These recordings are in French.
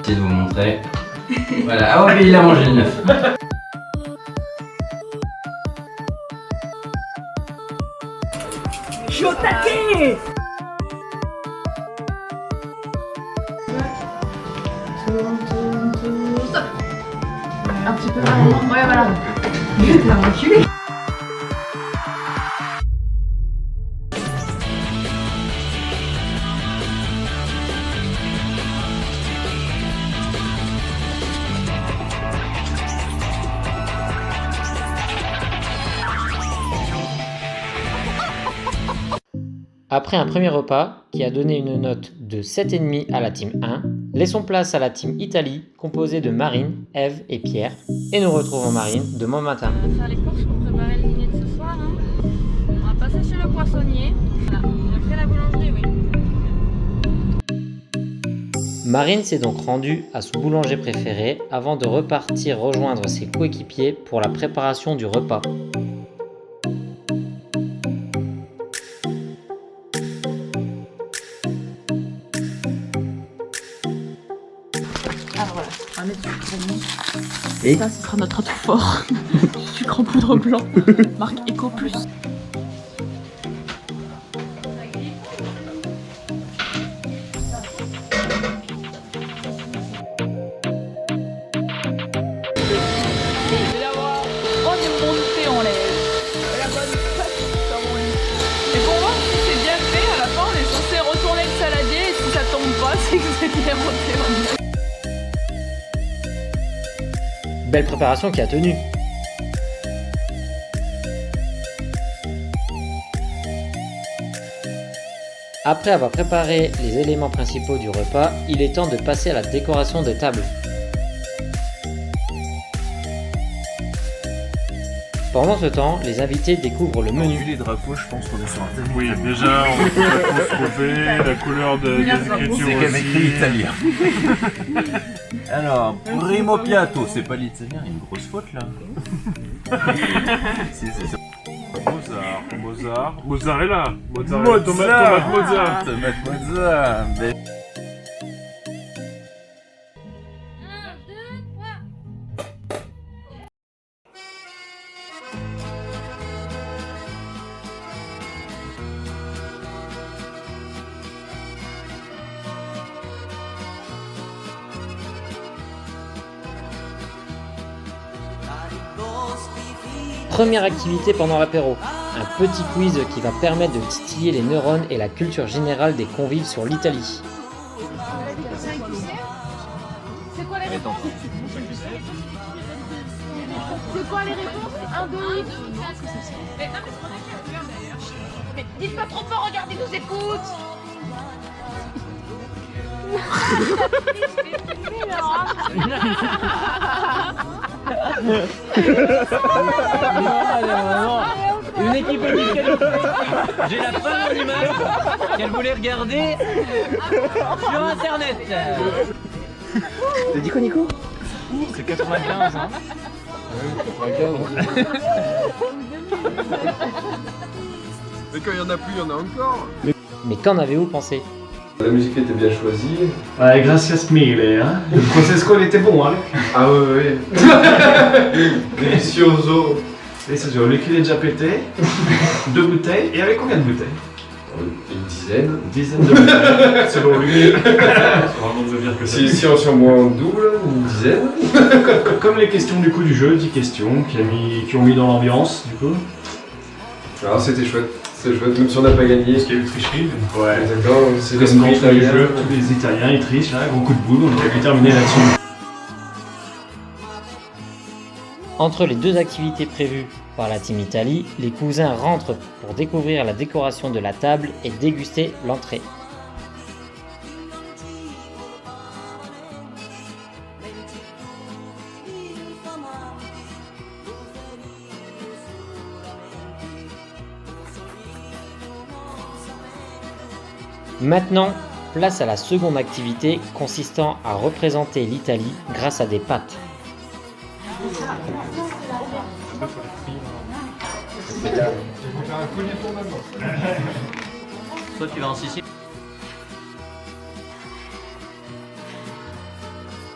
J'essaie de vous montrer. Voilà, ah ouais, mais il a mangé le neuf. Je suis au taquet. Stop. Un petit peu avant. Ouais, voilà. T'es un enculé. Après un premier repas qui a donné une note de 7,5 à la team 1, laissons place à la team Italie composée de Marine, Eve et Pierre. Et nous retrouvons Marine demain matin. On va faire les courses pour préparer le dîner de ce soir. On va passer chez le poissonnier. Voilà, et après la boulangerie, oui. Marine s'est donc rendue à son boulanger préféré avant de repartir rejoindre ses coéquipiers pour la préparation du repas. Alors voilà, on va mettre du sucre vanille. Et ça, ce sera notre atout fort. Du sucre en poudre blanc. Marque Eco Plus. On est monté en l'air. La bonne patte dans mon lit. Et pour voir si c'est bien fait, à la fin on est censé retourner le saladier et si ça tombe pas, c'est que c'est bien monté en l'air. belle préparation qui a tenu. Après avoir préparé les éléments principaux du repas, il est temps de passer à la décoration des tables. Pendant ce temps, les invités découvrent le menu. Vu les drapeaux, je pense qu'on est sur un thème. Oui, déjà, on peut se trouver la couleur des écritures C'est quand même écrit aussi. italien. Alors, primo piatto, c'est pas l'italien, il y a une grosse faute là. Si, c'est ça. Mozzarella. Tomate Mozart. Tomate Mozart. Mais... Première activité pendant l'apéro, un petit quiz qui va permettre de titiller les neurones et la culture générale des convives sur l'Italie. C'est quoi les réponses? C'est quoi les réponses? 1, 2, 4. Mais non, mais c'est pas d'ailleurs. Mais dites pas trop fort, regardez, nous écoute. Une équipe j'ai la fin de mon image qu'elle voulait regarder sur internet. T'as dit quoi, Nico? C'est 95, hein? Mais quand il y en a plus, il y en a encore. Mais qu'en avez-vous pensé? La musique était bien choisie. Ouais, gracias mille, hein. Le Francesco, il était bon, hein. Ah ouais, ouais. Delicioso. Et ça, le liquide est déjà pété. 2 bouteilles. Et avec combien de bouteilles? Une dizaine. Une dizaine de bouteilles, selon lui. C'est vraiment de dire que Si on sur moins double, une dizaine. Comme les questions du coup du jeu, 10 questions qui ont mis dans l'ambiance, du coup. Alors c'était chouette. C'est chouette, même si on n'a pas gagné. Parce qu'il y a eu tricherie. Ouais. D'accord, c'est Comme dans tous les italien. jeux, tous les Italiens, ils trichent, là, gros coup de boule, on aurait pu terminer là-dessus. Entre les deux activités prévues par la Team Italie, les cousins rentrent pour découvrir la décoration de la table et déguster l'entrée. Maintenant, place à la seconde activité consistant à représenter l'Italie grâce à des pâtes. Toi tu vas en Sicile.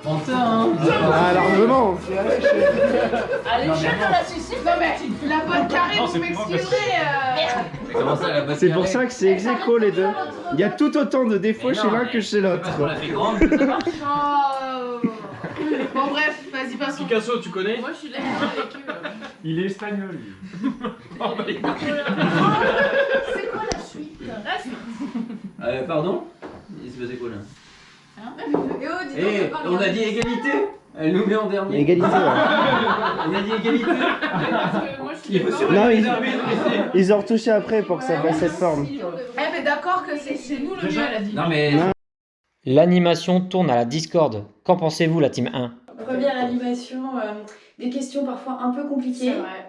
Prends-toi, hein. Ah, largement. Allez, je dans la sucette. Non, mais la bonne carrée, Non, vous c'est plus grand que m'excuserez. Comment ça, la boîte C'est pour carrée? ça que c'est ex aequo les deux. Il y a tout autant de défauts Mais chez non, l'un mais que chez l'autre. Parce qu'on l'a fait grande. Oh. Bon, bref, vas-y, passons. Picasso, tu connais? Moi, je suis d'accord avec eux. Il est espagnol, lui. C'est quoi la suite? Reste. Pardon? Il se passait quoi là? Eh, On a dit égalité. Elle nous met en dernier. Égalité, ouais. On a dit égalité. Moi, je suis Il faut d'accord. surveiller Non, les ils- arbitres ici. Ils ont retouché après pour que ça fasse cette forme. Eh, mais d'accord que c'est nous le mieux, elle a dit. Non mais... L'animation tourne à la discorde. Qu'en pensez-vous, la team 1? Première animation, des questions parfois un peu compliquées. C'est vrai.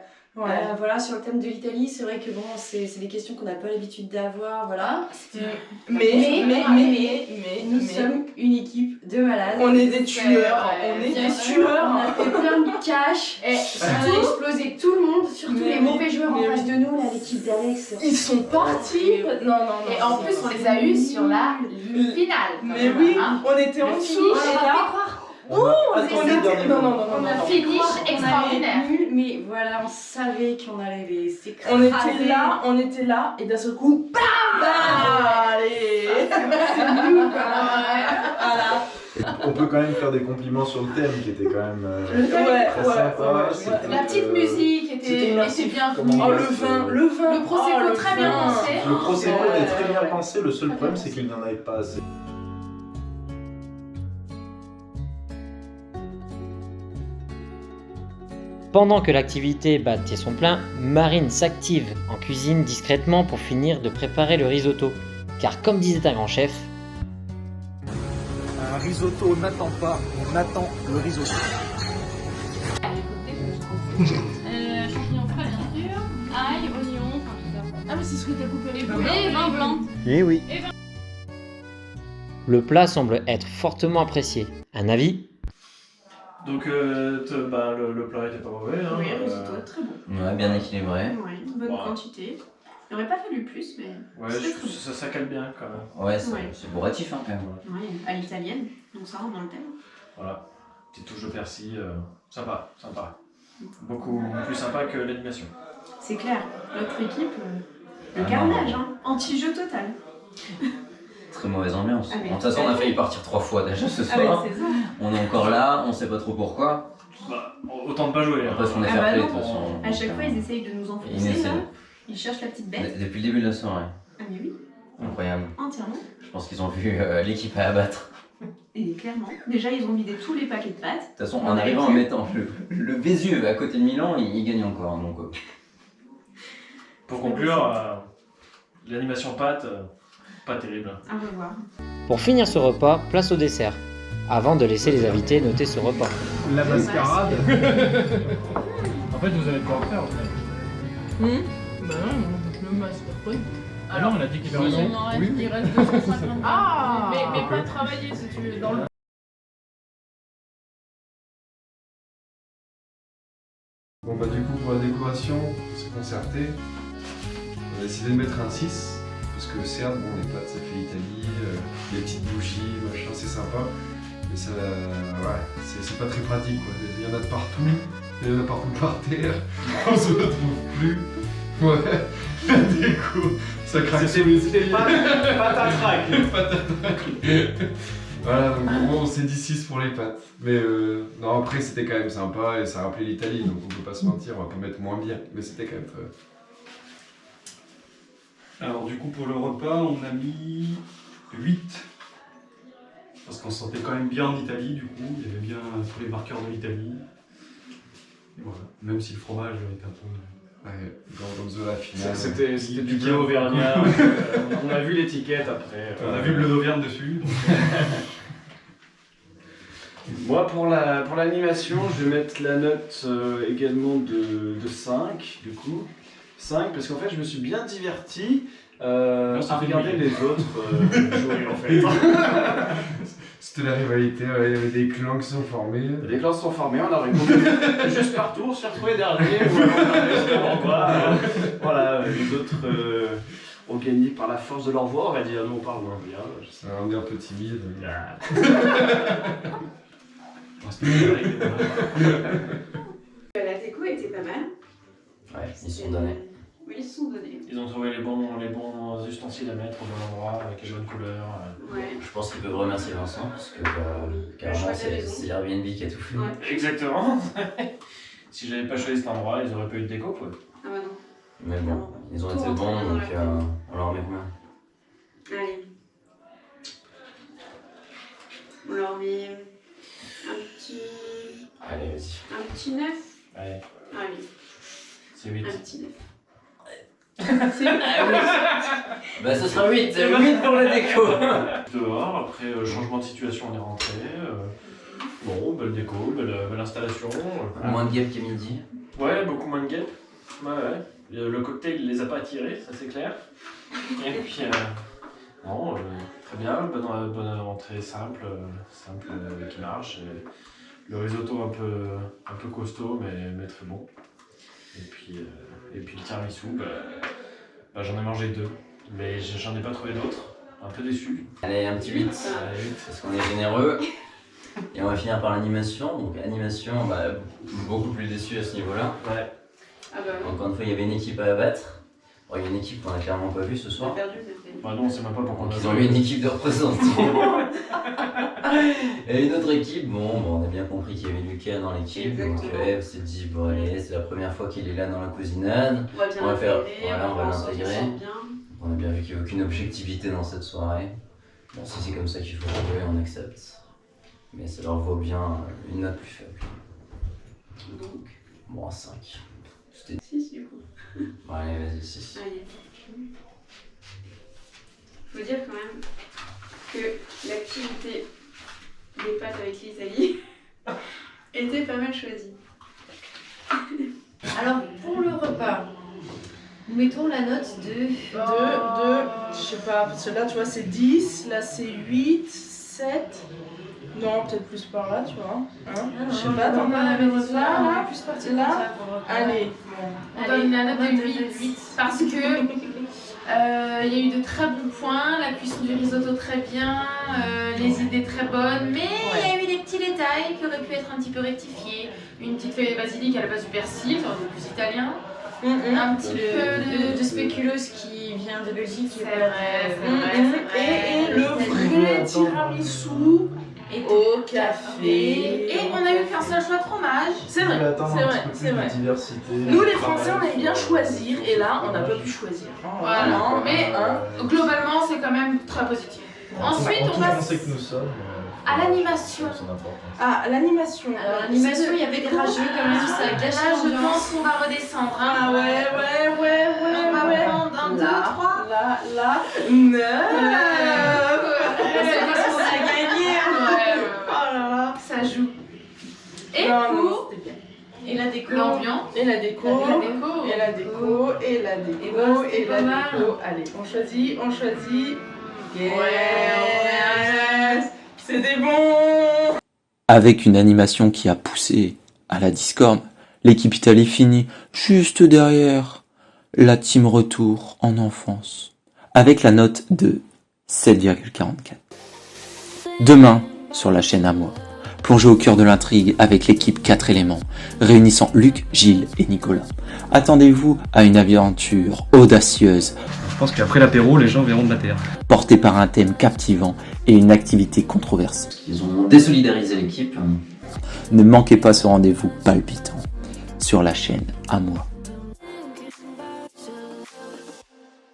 Voilà, sur le thème de l'Italie, c'est vrai que bon, c'est des questions qu'on n'a pas l'habitude d'avoir, voilà. Mais nous sommes une équipe de malades. On est des tueurs. On est des tueurs. On a fait plein de cash. Et On a explosé tout le monde, surtout les mauvais joueurs en face de nous, là, l'équipe d'Alex. Ils sont partis. Non. Et en plus, on les a eus sur la ligne finale. Mais oui, on était en dessous. On Et a là, fait croire. on était. Non. On a Finish fait croire qu'on extraordinaire. allait être nuls, mais voilà, on savait qu'on allait les s'écraser. On était là, et d'un seul coup, bam. Allez. On peut quand même faire des compliments sur le thème qui était quand même Ouais. sympa. C'était, La petite musique c'était était bien venue. comment Oh, dire, le vin. Le prosecco très bien pensé. Le prosecco était très bien pensé, le seul problème c'est qu'il n'y en avait pas assez. Pendant que l'activité battait son plein, Marine s'active en cuisine discrètement pour finir de préparer le risotto. Car comme disait un grand chef, un risotto n'attend pas, on attend le risotto. Champignons frais, bien sûr. Ail, oignons, enfin tout ça. Ah, mais c'est ce que t'as coupé les blancs. Et vin blanc. Eh oui. le plat semble être fortement apprécié. Un avis? Donc le plat était pas mauvais. Hein, Oui, le risotto, très bon. Ouais, bien équilibré. Ouais, bonne quantité. Il n'aurait pas fallu plus, mais Ouais, c'était très bon. ça cale bien quand même. Ouais, Ouais. c'est bourratif hein, quand même. Ouais, à l'italienne, donc ça rentre dans le thème. Voilà, petite touche de persil, sympa. Beaucoup plus sympa que l'animation. C'est clair, notre équipe, le carnage, hein, anti-jeu total. Très mauvaise ambiance. Ah, mais De toute façon, on a failli partir 3 fois déjà ce Ah, mais soir. c'est ça. On est encore là, on sait pas trop pourquoi. Bah, autant de pas jouer. Après, on est Ah fair bah play non. de toute façon. À chaque fois, ils essayent de nous Ils enfoncer, essaient. là. Ils cherchent la petite bête. Depuis le début de la soirée. Ah mais oui, Incroyable. entièrement. Je pense qu'ils ont vu l'équipe à abattre. Et clairement. Déjà, ils ont vidé tous les paquets de pâtes. De toute façon, en arrivant en mettant le Vésuve à côté de Milan, il gagne encore. Donc, Pour conclure, l'animation pâte, pas terrible. À revoir. Pour finir ce repas, place au dessert. Avant de laisser les invités noter ce repas. La mascarade. En fait, vous allez pouvoir faire. En fait. Bah non, le masque après. Ah non, on a dit qu'il avait Il raison. en reste, il reste 250. Ah. Mais pas travailler si tu veux. Dans le... Bon bah du coup pour la décoration, on s'est concerté. On a décidé de mettre un 6. Parce que certes, bon les pâtes ça fait l'Italie, les petites bougies, machin, c'est sympa. Mais ça, ouais, c'est pas très pratique quoi. Il y en a de partout, il y en a partout par terre, on se retrouve plus. Ouais, la déco, ça craque sur les pieds. Pas ta traque. Voilà, donc en gros on s'est dit 6 pour les pâtes. Mais non, après c'était quand même sympa et ça rappelait l'Italie, donc on peut pas se mentir, on va pas mettre moins bien. Mais c'était quand même très... Alors du coup pour le repas on a mis 8. Parce qu'on se sentait quand même bien en Italie du coup, il y avait bien tous les marqueurs de l'Italie. Et voilà, même si le fromage était un peu... Ouais, dans la finale. C'était du bleu auvergnat. On a vu l'étiquette après. On a vu le bleu d'Auvergne dessus. Donc... Moi pour l'animation, je vais mettre la note également de 5 du coup. 5 parce qu'en fait je me suis bien diverti à regarder les autres jouer en fait. C'était la rivalité, il y avait des clans qui sont formés. Les clans se sont formés, on a répondu juste partout, on s'est retrouvé dernier. Voilà, les autres ont gagné par la force de leur voix, on va dire. Nous on parle moins bien. On est un peu timide. La déco était pas mal. Ouais, ils sont donnés. Oui, ils se sont donnés. Ils ont trouvé les bons ustensiles à mettre au bon endroit, avec les bonnes couleurs. Ouais. Je pense qu'ils peuvent remercier Vincent, parce que carrément c'est Airbnb qui a tout fait. Ouais. Exactement. Si j'avais pas choisi cet endroit, ils auraient pas eu de déco quoi. Ah bah non. Mais bon, ils ont été bons, donc on leur met combien? Allez. On leur met un petit... Allez, vas-y. Un petit 9. Allez. Allez. C'est 8. Un petit 9. Bah ce sera 8, 8 pour la déco. Dehors, après changement de situation, on est rentré. Bon, belle déco, belle installation. Moins de guêpes qu'à midi. Ouais, beaucoup moins de guêpes. Ouais. Le cocktail, il les a pas attirés, ça c'est clair. Et puis, non, très bien, bonne entrée simple qui marche. Et le risotto un peu costaud, mais très bon. Et puis le tiramisu, j'en ai mangé 2, mais j'en ai pas trouvé d'autres. Un peu déçu. Allez, un petit 8, parce qu'on est généreux. Et on va finir par l'animation. Donc animation, beaucoup plus déçu à ce niveau-là. Ouais. Ah bah oui. Encore une fois, il y avait une équipe à abattre. Bon, il y a une équipe qu'on a clairement pas vue ce soir. On a perdu peut-être. Bah non, on sait même pas pourquoi on a Ils ont eu une équipe de représentants. Et une autre équipe, on a bien compris qu'il y avait Lucas dans l'équipe. Donc Eve s'est dit, bon allez, c'est la première fois qu'il est là dans la cousinade. On va faire, on va l'intégrer. On a bien vu qu'il n'y a aucune objectivité dans cette soirée. Bon, si c'est comme ça qu'il faut jouer, on accepte. Mais ça leur vaut bien une note plus faible. Donc. Bon, 5. 6 du coup. Bon, allez, vas-y, 6. Allez. Faut dire quand même que l'activité des pâtes avec l'Italie était pas mal choisie. Alors pour le repas, nous mettons la note de... Je sais pas, parce que là tu vois c'est 10, là c'est 8, 7... Non, peut-être plus par là, tu vois. Hein, je sais pas, t'en as là, plus partir là. Allez. On donne la note de 8 parce que il y a eu de très bons points, la cuisson du risotto très bien, les idées très bonnes, mais il y a eu des petits détails qui auraient pu être un petit peu rectifiés. Une petite feuille de basilic à la base du persil, ça aurait été plus italien. Un petit peu de spéculoos qui vient de Belgique. C'est vrai, c'est vrai. Et le vrai tiramisu au café. Et on a eu qu'un seul choix de fromage. C'est vrai, c'est vrai. Nous les Français on aime bien choisir et là on n'a pas pu choisir. Voilà, mais globalement c'est quand même très positif. Ensuite on passe que nous sommes, à l'animation. Ah, l'animation. Alors l'animation il y avait des rageux quand même, ça a gâché Là je l'ambiance. pense qu'on va redescendre. Hein. Ah ouais. On va prendre 1, 2, 3. Là, 9. C'est parce qu'on a gagné. Oh là là. Ça joue. Et Et la déco. L'ambiance. Et la déco. Et la déco. Et la déco. Et la déco. Allez, on choisit. Yes. C'était bon. Avec une animation qui a poussé à la discorde, l'équipe Italie finit juste derrière la team retour en enfance, avec la note de 7,44. Demain, sur la chaîne À Moi, plongez au cœur de l'intrigue avec l'équipe 4 éléments, réunissant Luc, Gilles et Nicolas. Attendez-vous à une aventure audacieuse. Je pense qu'après l'apéro, les gens verront de la terre. Portée par un thème captivant et une activité controversée. Ils ont désolidarisé l'équipe. Ne manquez pas ce rendez-vous palpitant sur la chaîne À Moi.